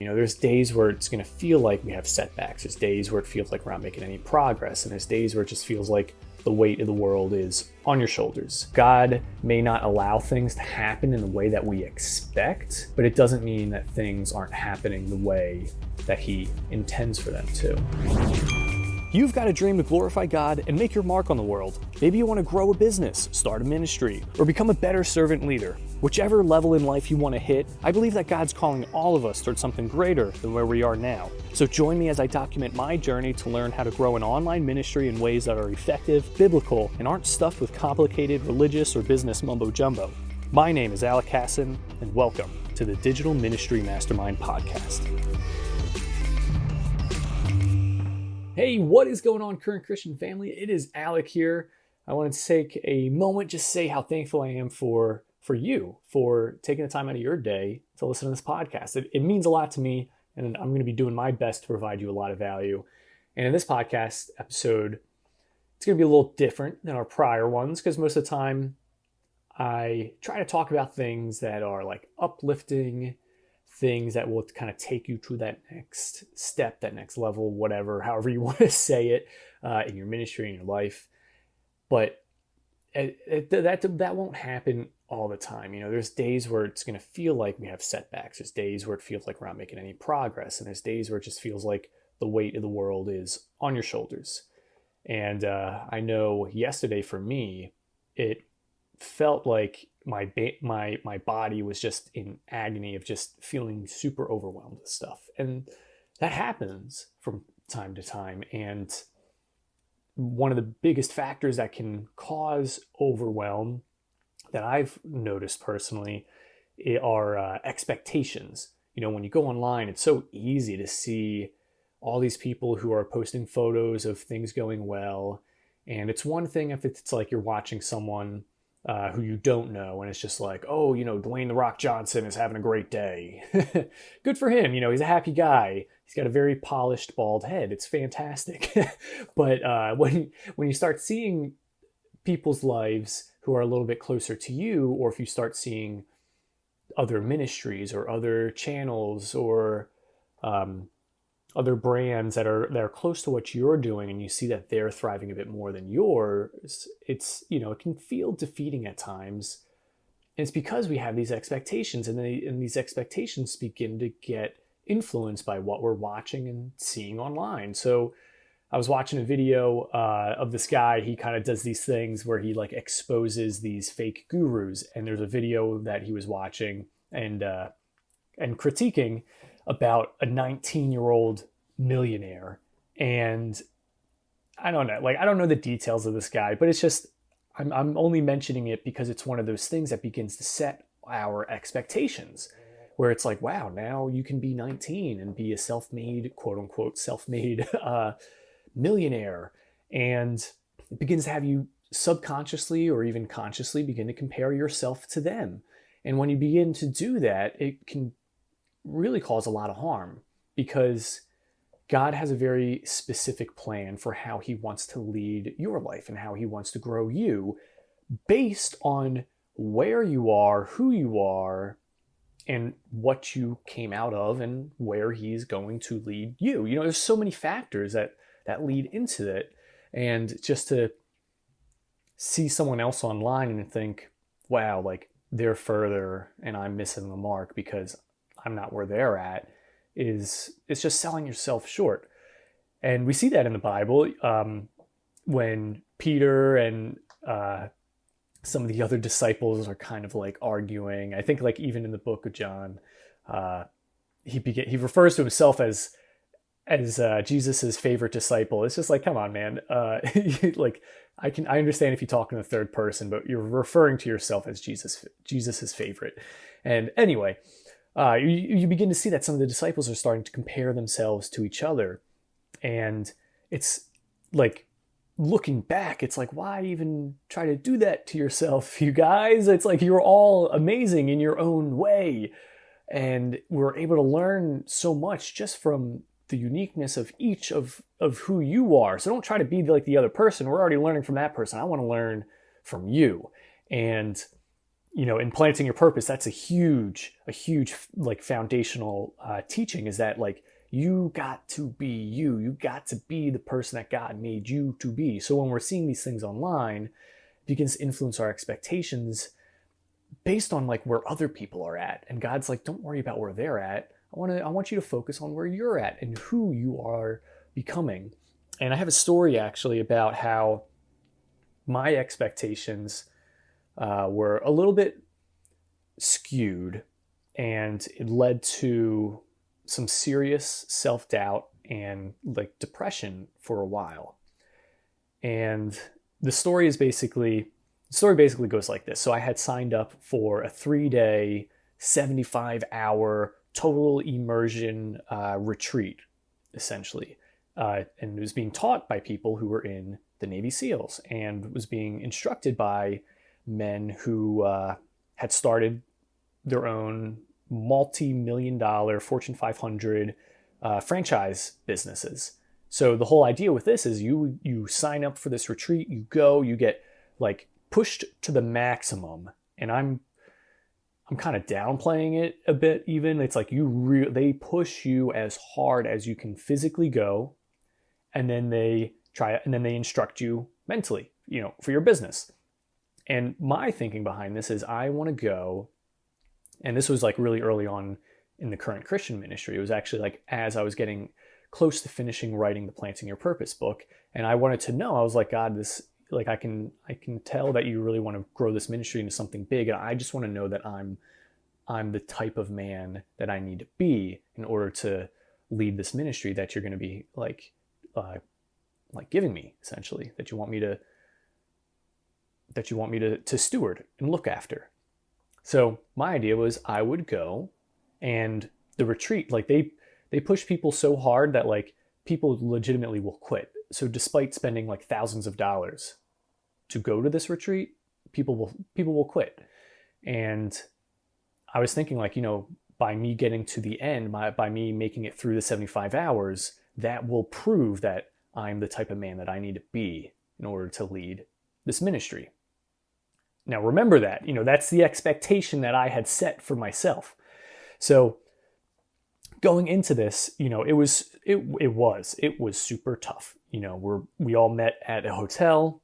There's days where it's going to feel like we have setbacks. There's days where it feels like we're not making any progress. And there's days where it just feels like the weight of the world is on your shoulders. God may not allow things to happen in the way that we expect, but it doesn't mean that things aren't happening the way that He intends for them to. You've got a dream to glorify God and make your mark on the world. Maybe you want to grow a business, start a ministry, or become a better servant leader. Whichever level in life you want to hit, I believe that God's calling all of us towards something greater than where we are now. So join me as I document my journey to learn how to grow an online ministry in ways that are effective, biblical, and aren't stuffed with complicated religious or business mumbo-jumbo. My name is Alec Kassan, and welcome to the Digital Ministry Mastermind Podcast. Hey, what is going on, current Christian family? It is Alec here. I wanted to take a moment just to say how thankful I am for you, for taking the time out of your day to listen to this podcast. It means a lot to me, and I'm going to be doing my best to provide you a lot of value. And in this podcast episode, it's going to be a little different than our prior ones, because most of the time I try to talk about things that are like uplifting, things that will kind of take you to that next step, that next level, whatever, however you want to say it, in your ministry, in your life. But that won't happen all the time. There's days where it's going to feel like we have setbacks. There's days where it feels like we're not making any progress. And there's days where it just feels like the weight of the world is on your shoulders. And I know yesterday for me, it felt like my body was just in agony of just feeling super overwhelmed with stuff. And that happens from time to time. And one of the biggest factors that can cause overwhelm that I've noticed personally are expectations. When you go online, it's so easy to see all these people who are posting photos of things going well. And it's one thing if it's like you're watching someone who you don't know, and it's just like, oh, Dwayne "The Rock" Johnson is having a great day. Good for him. He's a happy guy. He's got a very polished bald head. It's fantastic. But when you start seeing people's lives who are a little bit closer to you, or if you start seeing other ministries or other channels or other brands that are close to what you're doing, and you see that they're thriving a bit more than yours, it's, it can feel defeating at times. And it's because we have these expectations, and these expectations begin to get influenced by what we're watching and seeing online. So I was watching a video of this guy. He kind of does these things where he like exposes these fake gurus. And there's a video that he was watching and critiquing about a 19-year-old millionaire. And I don't know, I don't know the details of this guy, but it's just, I'm only mentioning it because it's one of those things that begins to set our expectations, where it's like, wow, now you can be 19 and be a self-made, quote unquote, self-made millionaire. And it begins to have you subconsciously or even consciously begin to compare yourself to them. And when you begin to do that, it can really cause a lot of harm, because God has a very specific plan for how He wants to lead your life and how He wants to grow you based on where you are, who you are, and what you came out of, and where He's going to lead you. There's so many factors that lead into it. And just to see someone else online and think, wow, they're further and I'm missing the mark because I'm not where they're at, it's just selling yourself short. And we see that in the Bible when Peter and some of the other disciples are kind of arguing. I think even in the book of John, he refers to himself as Jesus's favorite disciple. It's just come on, man. I understand if you talk in the third person, but you're referring to yourself as Jesus's favorite. And anyway, you begin to see that some of the disciples are starting to compare themselves to each other. And it's looking back, it's why even try to do that to yourself, you guys? It's you're all amazing in your own way. And we're able to learn so much just from the uniqueness of each of who you are. So don't try to be like the other person. We're already learning from that person. I want to learn from you. And in planting your purpose, that's a huge like foundational teaching, is that like you got to be you got to be the person that God made you to be. So when we're seeing these things online, it begins to influence our expectations based on like where other people are at. And God's like, don't worry about where they're at. I want you to focus on where you're at and who you are becoming. And I have a story actually about how my expectations were a little bit skewed, and it led to some serious self-doubt and like depression for a while. And the story basically goes like this. So I had signed up for a 3-day, 75-hour total immersion retreat, essentially. And it was being taught by people who were in the Navy SEALs, and was being instructed by men who had started their own multi-million-dollar Fortune 500 franchise businesses. So the whole idea with this is you sign up for this retreat, you go, you get like pushed to the maximum. And I'm kind of downplaying it a bit even. It's like they push you as hard as you can physically go, and then they instruct you mentally, for your business. And my thinking behind this is I want to go, and this was like really early on in the Current Christian ministry. It was actually like as I was getting close to finishing writing the Planting Your Purpose book, and I wanted to know, I was like, God, this, like I can tell that you really want to grow this ministry into something big, and I just want to know that I'm the type of man that I need to be in order to lead this ministry that you're going to be like giving me, essentially, that you want me to steward and look after. So my idea was I would go, and the retreat, like they push people so hard that like people legitimately will quit. So despite spending like thousands of dollars to go to this retreat, people will quit. And I was thinking like, by me getting to the end, by me making it through the 75 hours, that will prove that I'm the type of man that I need to be in order to lead this ministry. Now remember that, that's the expectation that I had set for myself. So going into this, it was super tough. We all met at a hotel.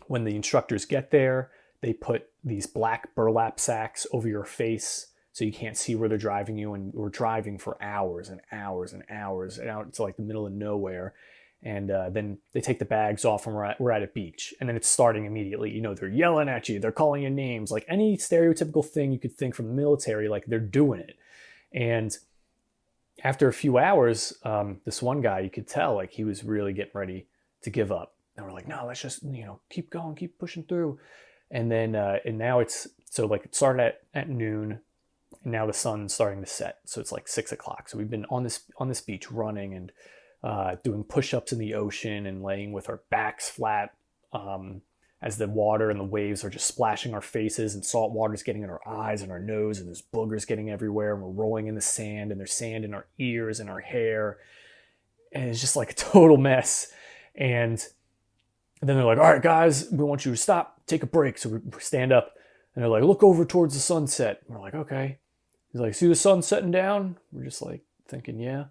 When the instructors get there, they put these black burlap sacks over your face so you can't see where they're driving you. And we're driving for hours and hours and hours and out to like the middle of nowhere. And then they take the bags off, and we're at a beach. And then it's starting immediately. They're yelling at you. They're calling you names. Like any stereotypical thing you could think from the military, like they're doing it. And after a few hours, this one guy, you could tell like he was really getting ready to give up. And we're like, no, let's just, keep going, keep pushing through. And then, and now it started at noon, and now the sun's starting to set. So it's like 6:00. So we've been on this beach running and doing push-ups in the ocean and laying with our backs flat as the water and the waves are just splashing our faces, and salt water's getting in our eyes and our nose, and there's boogers getting everywhere, and we're rolling in the sand, and there's sand in our ears and our hair, and it's just like a total mess. And then they're like, all right, guys, we want you to stop, take a break. So we stand up, and they're like, look over towards the sunset. And we're like, okay. He's like, see the sun setting down? We're just like thinking, yeah.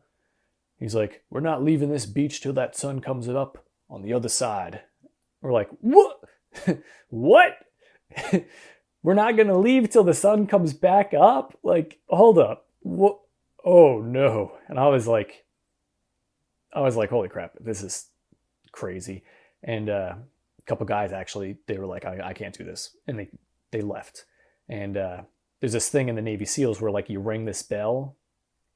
He's like, we're not leaving this beach till that sun comes up on the other side. We're like, what? What? We're not going to leave till the sun comes back up? Like, hold up. What? Oh no. And I was like, holy crap, this is crazy. And a couple guys actually, they were like, I can't do this. And they left. And there's this thing in the Navy SEALs where like you ring this bell,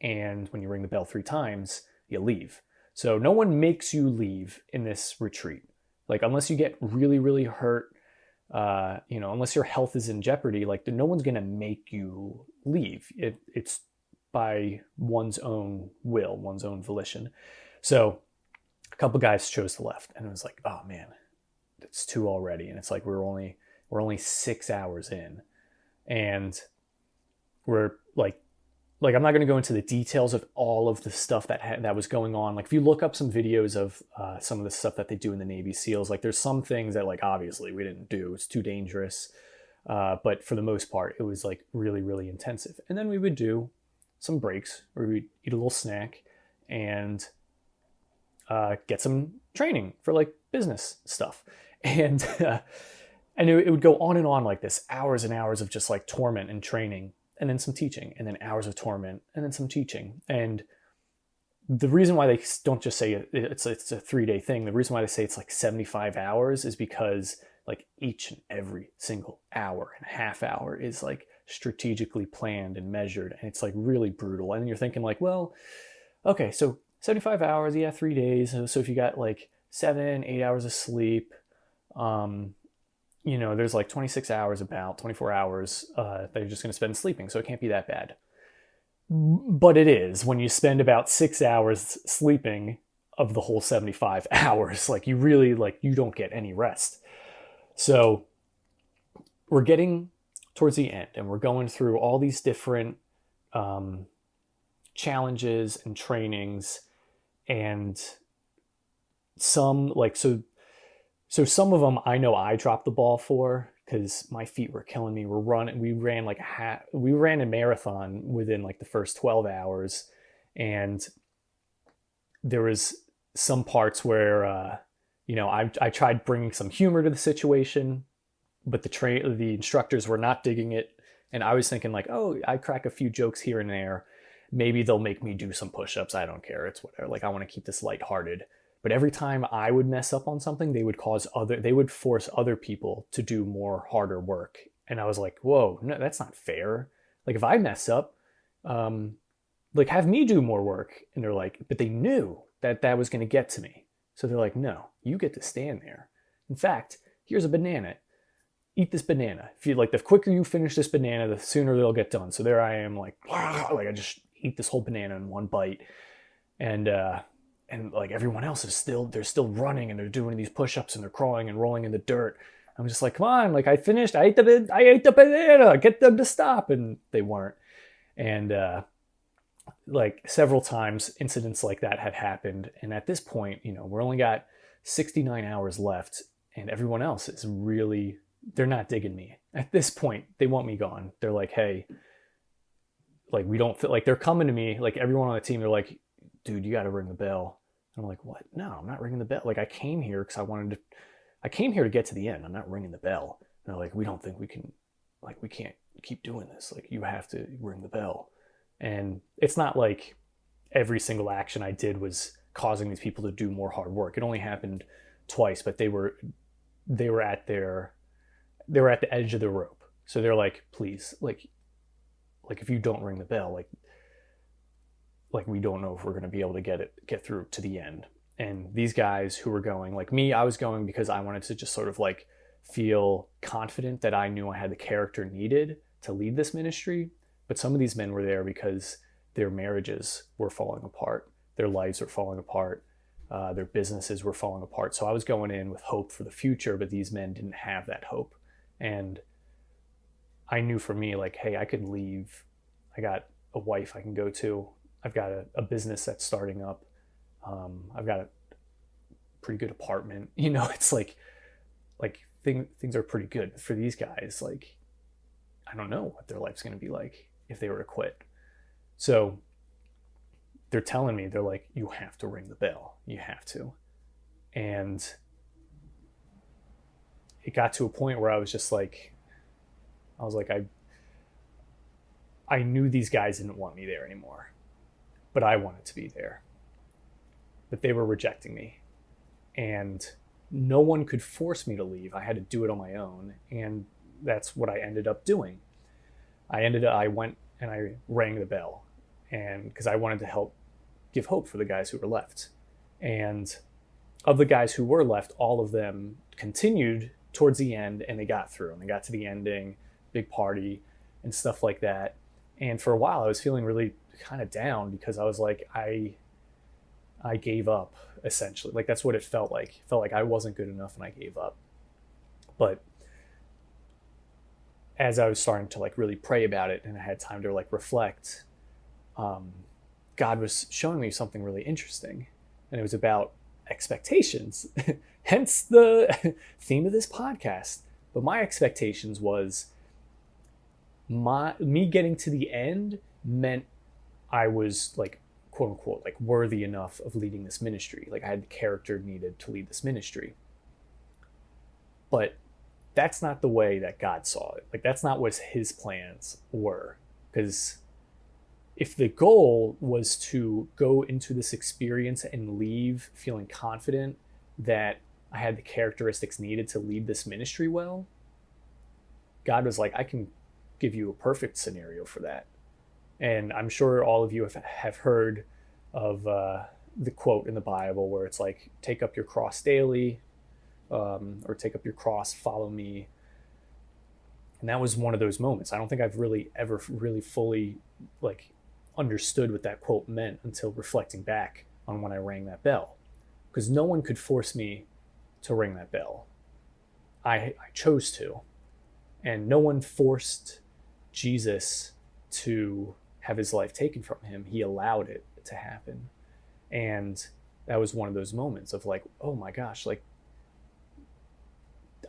and when you ring the bell 3 times, you leave. So no one makes you leave in this retreat. Like unless you get really, really hurt, unless your health is in jeopardy, like no one's going to make you leave. It's by one's own will, one's own volition. So a couple guys chose the left, and it was like, oh man, it's 2 already. And it's like, we're only 6 hours in, and we're like I'm not going to go into the details of all of the stuff that was going on. Like if you look up some videos of some of the stuff that they do in the Navy SEALs, like there's some things that like obviously we didn't do. It's too dangerous. But for the most part, it was like really, really intensive. And then we would do some breaks where we'd eat a little snack and get some training for like business stuff. And and it would go on and on like this, hours and hours of just like torment and training, and then some teaching, and then hours of torment, and then some teaching. And the reason why they don't just say it's a 3-day thing, the reason why they say it's like 75 hours is because like each and every single hour and half hour is like strategically planned and measured, and it's like really brutal. And you're thinking like, well, okay, so 75 hours, yeah, 3 days. So if you got like 7-8 hours of sleep, there's like 26 hours, about 24 hours that you're just going to spend sleeping. So it can't be that bad. But it is when you spend about 6 hours sleeping of the whole 75 hours, like you really, like you don't get any rest. So we're getting towards the end and we're going through all these different challenges and trainings, and some like, so some of them I know I dropped the ball for because my feet were killing me. We ran a marathon within like the first 12 hours. And there was some parts where, I tried bringing some humor to the situation, but the instructors were not digging it. And I was thinking like, oh, I crack a few jokes here and there. Maybe they'll make me do some push-ups. I don't care. It's whatever. Like I want to keep this lighthearted. But every time I would mess up on something, they would force other people to do harder work. And I was like, whoa, no, that's not fair. Like if I mess up, like have me do more work. And they're like, but they knew that was going to get to me. So they're like, no, you get to stand there. In fact, here's a banana. Eat this banana. If you like, the quicker you finish this banana, the sooner they'll get done. So there I am, like I just eat this whole banana in one bite. And like everyone else they're still running and they're doing these push-ups and they're crawling and rolling in the dirt. I'm just like, come on, like I finished, I ate the banana, get them to stop. And they weren't. And like several times incidents like that had happened. And at this point, we're only got 69 hours left and everyone else is really, they're not digging me. At this point, they want me gone. They're like, hey, like we don't feel like they're coming to me, like everyone on the team, they're like, dude, you got to ring the bell. And I'm like, what? No, I'm not ringing the bell. Like I came here because I came here to get to the end. I'm not ringing the bell. And they're like, we don't think we can, like, we can't keep doing this. Like you have to ring the bell. And it's not like every single action I did was causing these people to do more hard work. It only happened twice, but they were at the edge of the rope. So they're like, please, like if you don't ring the bell, like we don't know if we're going to be able to get through to the end. And these guys who were going, like me, I was going because I wanted to just sort of like feel confident that I knew I had the character needed to lead this ministry. But some of these men were there because their marriages were falling apart. Their lives were falling apart. Their businesses were falling apart. So I was going in with hope for the future, but these men didn't have that hope. And I knew for me, like, hey, I could leave. I got a wife I can go to. I've got a business that's starting up. I've got a pretty good apartment. It's like things are pretty good for these guys. Like, I don't know what their life's going to be like if they were to quit. So they're telling me, they're like, you have to ring the bell. You have to. And it got to a point where I was just like, I knew these guys didn't want me there anymore, but I wanted to be there. But they were rejecting me. And no one could force me to leave. I had to do it on my own. And that's what I ended up doing. I went and I rang the bell, and because I wanted to help give hope for the guys who were left. And of the guys who were left, all of them continued towards the end, and they got through, and they got to the ending, big party and stuff like that. And for a while I was feeling really kind of down because I was like, I gave up, essentially. Like that's what it felt like. It felt like I wasn't good enough and I gave up. But as I was starting to like really pray about it and I had time to like reflect, God was showing me something really interesting, and it was about expectations. Hence the theme of this podcast. But my expectations was me getting to the end meant I was like, quote unquote, like worthy enough of leading this ministry. Like I had the character needed to lead this ministry. But that's not the way that God saw it. Like that's not what his plans were. Because if the goal was to go into this experience and leave feeling confident that I had the characteristics needed to lead this ministry well, God was like, I can give you a perfect scenario for that. And I'm sure all of you have heard of the quote in the Bible where it's like, take up your cross daily, or take up your cross, follow me. And that was one of those moments. I don't think I've really ever really fully like understood what that quote meant until reflecting back on when I rang that bell. Because no one could force me to ring that bell. I chose to. And no one forced Jesus to have his life taken from him. He allowed it to happen. And that was one of those moments of like, oh my gosh, like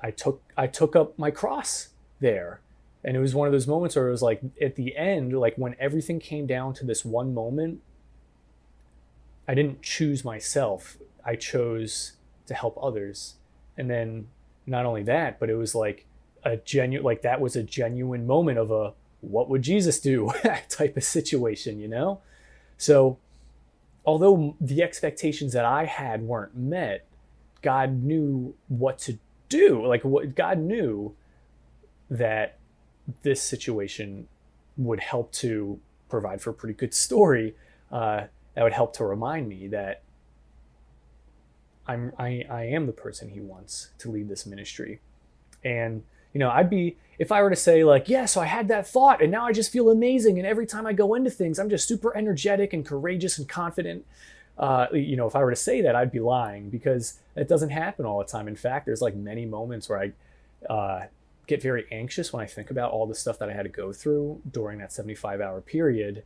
I took up my cross there. And it was one of those moments where it was like at the end, like when everything came down to this one moment, I didn't choose myself. I chose to help others. And then not only that, but it was like that was a genuine moment of a, what would Jesus do type of situation, you know? So although the expectations that I had weren't met, God knew what to do. Like God knew that this situation would help to provide for a pretty good story. That would help to remind me that I am the person he wants to lead this ministry. And if I were to say like, yeah, so I had that thought and now I just feel amazing. And every time I go into things, I'm just super energetic and courageous and confident. If I were to say that, I'd be lying, because it doesn't happen all the time. In fact, there's like many moments where I get very anxious when I think about all the stuff that I had to go through during that 75-hour period.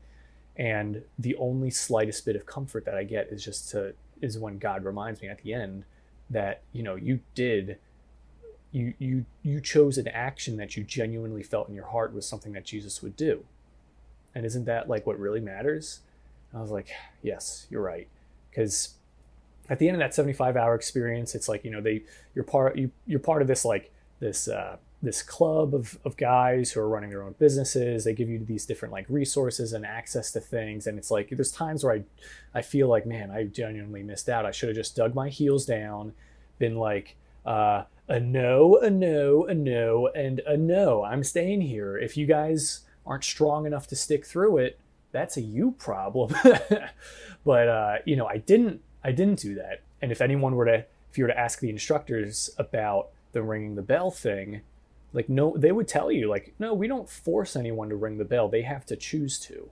And the only slightest bit of comfort that I get is when God reminds me at the end that, you chose an action that you genuinely felt in your heart was something that Jesus would do. And isn't that like what really matters? And I was like, yes, you're right. Because at the end of that 75-hour experience, it's like, you're part of this, like this club of guys who are running their own businesses. They give you these different like resources and access to things. And it's like, there's times where I feel like, man, I genuinely missed out. I should have just dug my heels down, been like, a no, and a no. I'm staying here. If you guys aren't strong enough to stick through it, that's a you problem. But I didn't do that. And if you were to ask the instructors about the ringing the bell thing, like, no, they would tell you like, no, we don't force anyone to ring the bell. They have to choose to.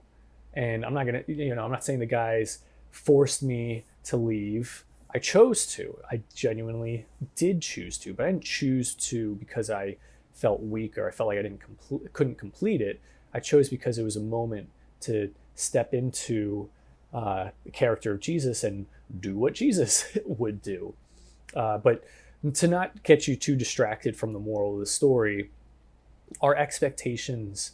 And I'm not saying the guys forced me to leave. I chose to. I genuinely did choose to, but I didn't choose to because I felt weak or I felt like I couldn't complete it. I chose because it was a moment to step into the character of Jesus and do what Jesus would do. But to not get you too distracted from the moral of the story, our expectations,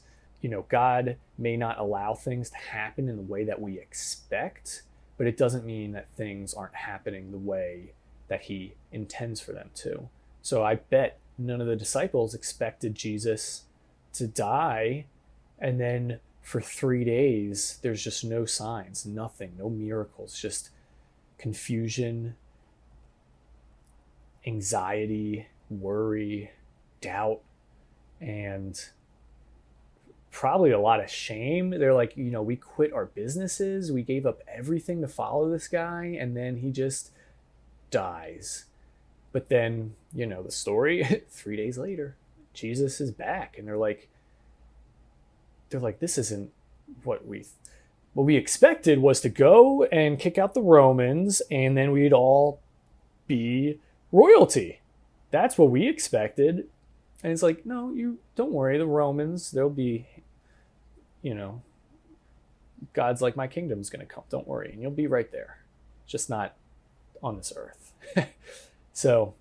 God may not allow things to happen in the way that we expect, but it doesn't mean that things aren't happening the way that he intends for them to. So I bet none of the disciples expected Jesus to die, and then for 3 days, there's just no signs, nothing, no miracles, just confusion, anxiety, worry, doubt, and probably a lot of shame. They're like, we quit our businesses, we gave up everything to follow this guy, and then he just dies. But then, the story, 3 days later, Jesus is back, and they're like, this isn't what we expected was to go and kick out the Romans, and then we'd all be royalty. That's what we expected. And it's like, no, you don't worry, the Romans, they'll be, God's like, my kingdom's going to come. Don't worry. And you'll be right there. Just not on this earth. So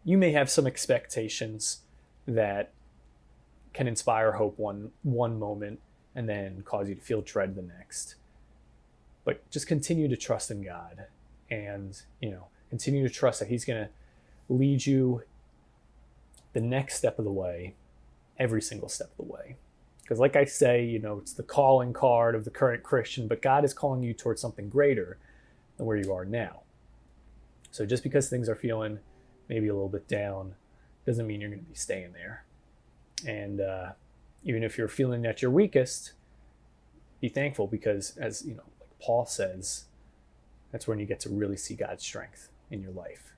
you may have some expectations that can inspire hope one moment and then cause you to feel dread the next. But just continue to trust in God, and continue to trust that He's going to lead you the next step of the way, every single step of the way. Because like I say, it's the calling card of the current Christian, but God is calling you towards something greater than where you are now. So just because things are feeling maybe a little bit down doesn't mean you're going to be staying there. And even if you're feeling at your weakest, be thankful, because as like Paul says, that's when you get to really see God's strength in your life.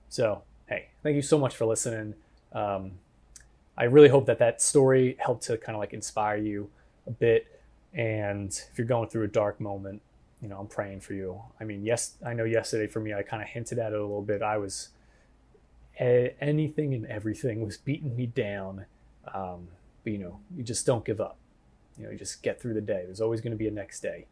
So, hey, thank you so much for listening. I really hope that story helped to kind of like inspire you a bit. And if you're going through a dark moment, I'm praying for you. I mean, yes, I know yesterday for me, I kind of hinted at it a little bit. I was, anything and everything was beating me down. But you just don't give up. You just get through the day. There's always going to be a next day.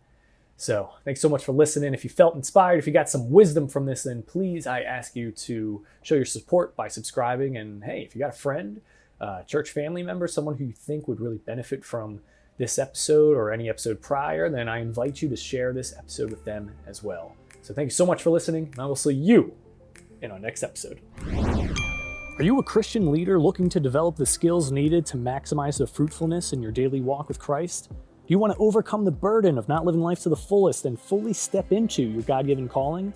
So thanks so much for listening. If you felt inspired, if you got some wisdom from this, then please, I ask you to show your support by subscribing. And hey, if you got a friend, church family member, someone who you think would really benefit from this episode or any episode prior, then I invite you to share this episode with them as well. So thank you so much for listening, and I will see you in our next episode. Are you a Christian leader looking to develop the skills needed to maximize the fruitfulness in your daily walk with Christ? Do you want to overcome the burden of not living life to the fullest and fully step into your God-given calling?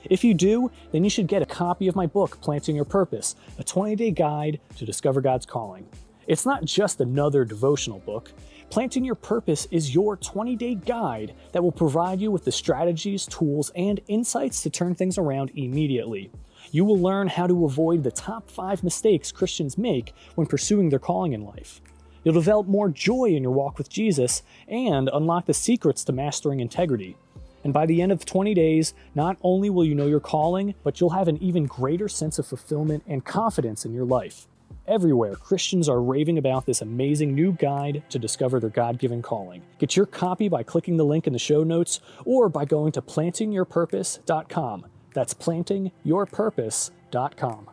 If you do, then you should get a copy of my book, Planting Your Purpose, a 20-day guide to discover God's calling. It's not just another devotional book. Planting Your Purpose is your 20-day guide that will provide you with the strategies, tools, and insights to turn things around immediately. You will learn how to avoid the top 5 mistakes Christians make when pursuing their calling in life. You'll develop more joy in your walk with Jesus and unlock the secrets to mastering integrity. And by the end of 20 days, not only will you know your calling, but you'll have an even greater sense of fulfillment and confidence in your life. Everywhere, Christians are raving about this amazing new guide to discover their God-given calling. Get your copy by clicking the link in the show notes or by going to plantingyourpurpose.com. That's plantingyourpurpose.com.